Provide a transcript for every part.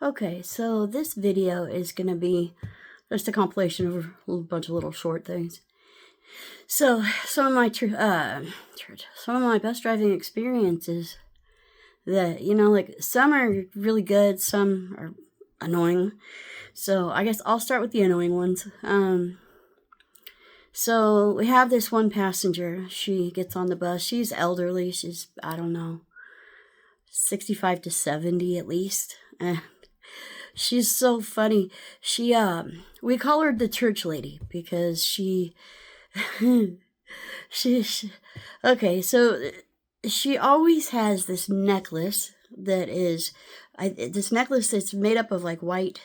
Okay, so this video is going to be just a compilation of a bunch of little short things. So, some of my some of my best driving experiences that, like some are really good, some are annoying. So, I guess I'll start with the annoying ones. So we have this one passenger. She gets on the bus. She's elderly. She's, I don't know, 65 to 70 at least. She's so funny. We call her the church lady because she okay, so she always has this necklace that is, this necklace that's made up of like white,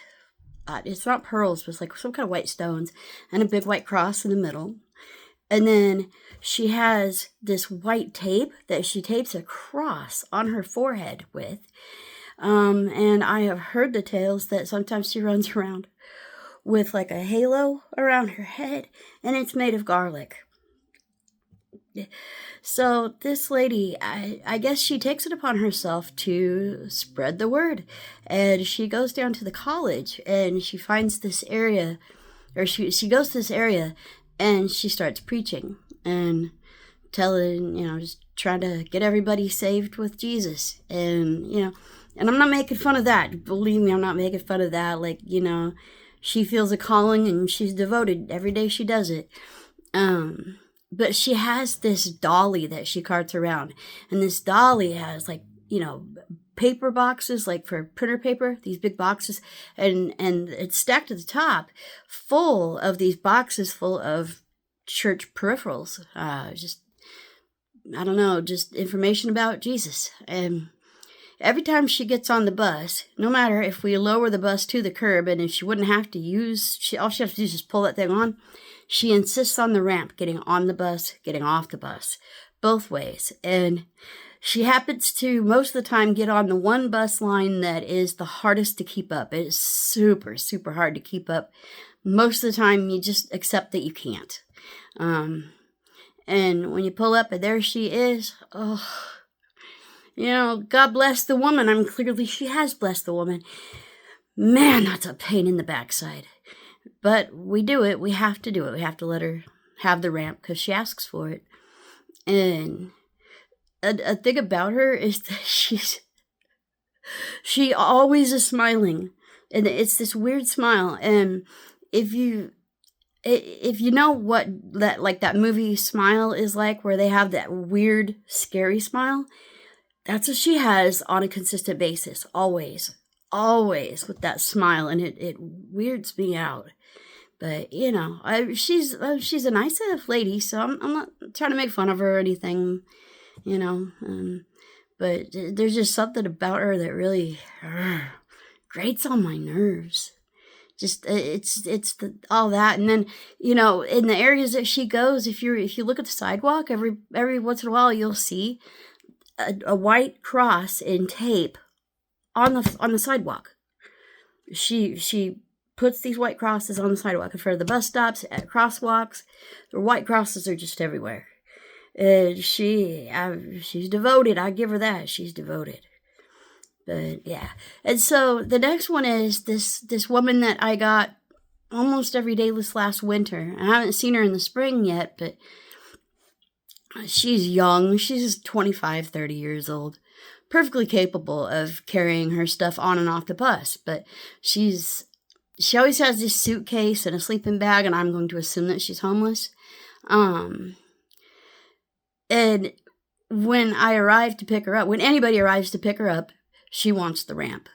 it's not pearls, but it's like some kind of white stones and a big white cross in the middle. And then she has this white tape that she tapes a cross on her forehead with. And I have heard the tales that sometimes she runs around with like a halo around her head, and it's made of garlic. So this lady, I guess she takes it upon herself to spread the word. And she goes down to the college, and she finds this area, or she goes to this area, and she starts preaching and telling, just trying to get everybody saved with Jesus. And, and I'm not making fun of that. Believe me, I'm not making fun of that. Like, she feels a calling and she's devoted every day she does it. But she has this dolly that she carts around. And this dolly has like, paper boxes, like for printer paper, these big boxes. And it's stacked at the top full of these boxes full of church peripherals. Just information about Jesus. And every time she gets on the bus, no matter if we lower the bus to the curb, and if she wouldn't have to use, all she has to do is just pull that thing on, she insists on the ramp, getting on the bus, getting off the bus, both ways. And she happens to, most of the time, get on the one bus line that is the hardest to keep up. It is super, super hard to keep up. Most of the time, you just accept that you can't. And when you pull up, and there she is, oh, God bless the woman. Clearly she has blessed the woman. Man, that's a pain in the backside. But we do it. We have to do it. We have to let her have the ramp because she asks for it. And a thing about her is that she always is smiling. And it's this weird smile. And if you know what that movie Smile is like, where they have that weird, scary smile, that's what she has on a consistent basis, always with that smile, and it weirds me out. But she's a nice enough lady, so I'm not trying to make fun of her or anything, but there's just something about her that really grates on my nerves. Just it's all that, and then in the areas that she goes, if you look at the sidewalk, every once in a while you'll see a white cross in tape on the sidewalk. She puts these white crosses on the sidewalk in front of the bus stops, at crosswalks. The white crosses are just everywhere. And she's devoted. I give her that. She's devoted. But yeah. And so the next one is this woman that I got almost every day this last winter. I haven't seen her in the spring yet, but she's young. She's 25, 30 years old. Perfectly capable of carrying her stuff on and off the bus. But she always has this suitcase and a sleeping bag, and I'm going to assume that she's homeless. And when I arrive to pick her up, when anybody arrives to pick her up, she wants the ramp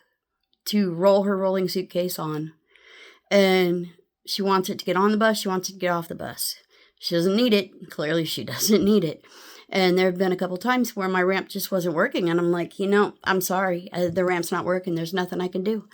to roll her rolling suitcase on. And she wants it to get on the bus. She wants it to get off the bus. She doesn't need it. Clearly, she doesn't need it. And there have been a couple times where my ramp just wasn't working. And I'm like, I'm sorry. The ramp's not working. There's nothing I can do.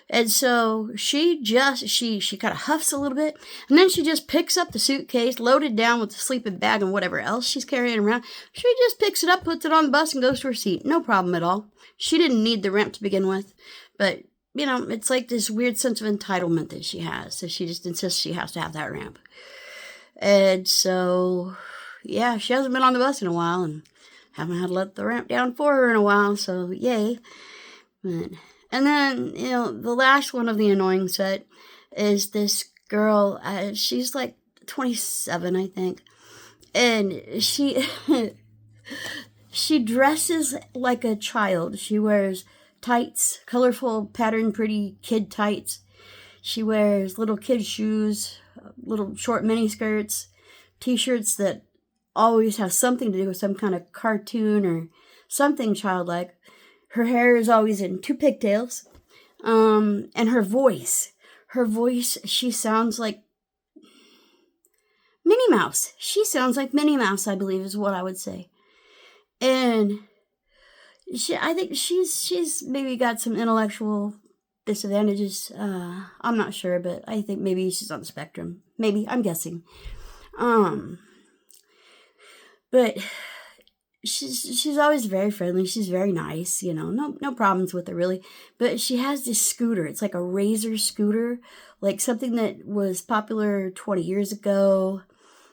And so she kind of huffs a little bit. And then she just picks up the suitcase, loaded down with the sleeping bag and whatever else she's carrying around. She just picks it up, puts it on the bus, and goes to her seat. No problem at all. She didn't need the ramp to begin with. But, it's like this weird sense of entitlement that she has. So she just insists she has to have that ramp. And so, yeah, she hasn't been on the bus in a while, and haven't had to let the ramp down for her in a while, so yay. But And then, the last one of the annoying set is this girl. She's like 27, I think. And she she dresses like a child. She wears tights, colorful, patterned, pretty kid tights. She wears little kid shoes, little short mini skirts, t-shirts that always have something to do with some kind of cartoon or something childlike. Her hair is always in two pigtails. And her voice, she sounds like Minnie Mouse. She sounds like Minnie Mouse, I believe, is what I would say. And I think she's maybe got some intellectual disadvantages. I'm not sure, but I think maybe she's on the spectrum. Maybe, I'm guessing. But she's always very friendly. She's very nice, no problems with her really. But she has this scooter. It's like a Razor scooter, like something that was popular 20 years ago.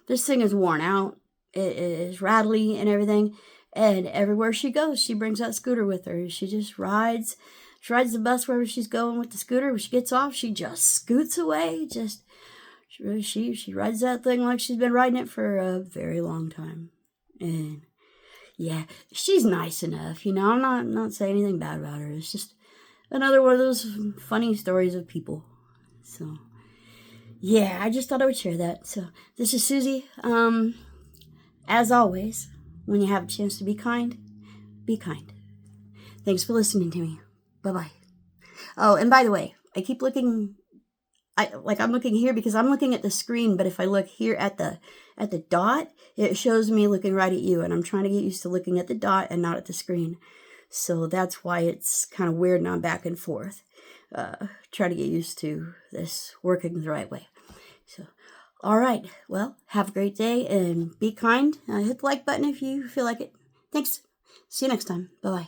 This thing is worn out. It is rattly and everything. And everywhere she goes, she brings that scooter with her. She just rides. She rides the bus wherever she's going with the scooter. When she gets off, she just scoots away. She rides that thing like she's been riding it for a very long time. And yeah, she's nice enough. I'm not saying anything bad about her. It's just another one of those funny stories of people. So yeah, I just thought I would share that. So this is Susie. As always, when you have a chance to be kind, be kind. Thanks for listening to me. Bye-bye. Oh, and by the way, I keep looking, I'm looking here because I'm looking at the screen, but if I look here at the dot, it shows me looking right at you, and I'm trying to get used to looking at the dot and not at the screen. So that's why it's kind of weird and I'm back and forth. Try to get used to this working the right way. So, all right. Well, have a great day and be kind. Hit the like button if you feel like it. Thanks. See you next time. Bye-bye.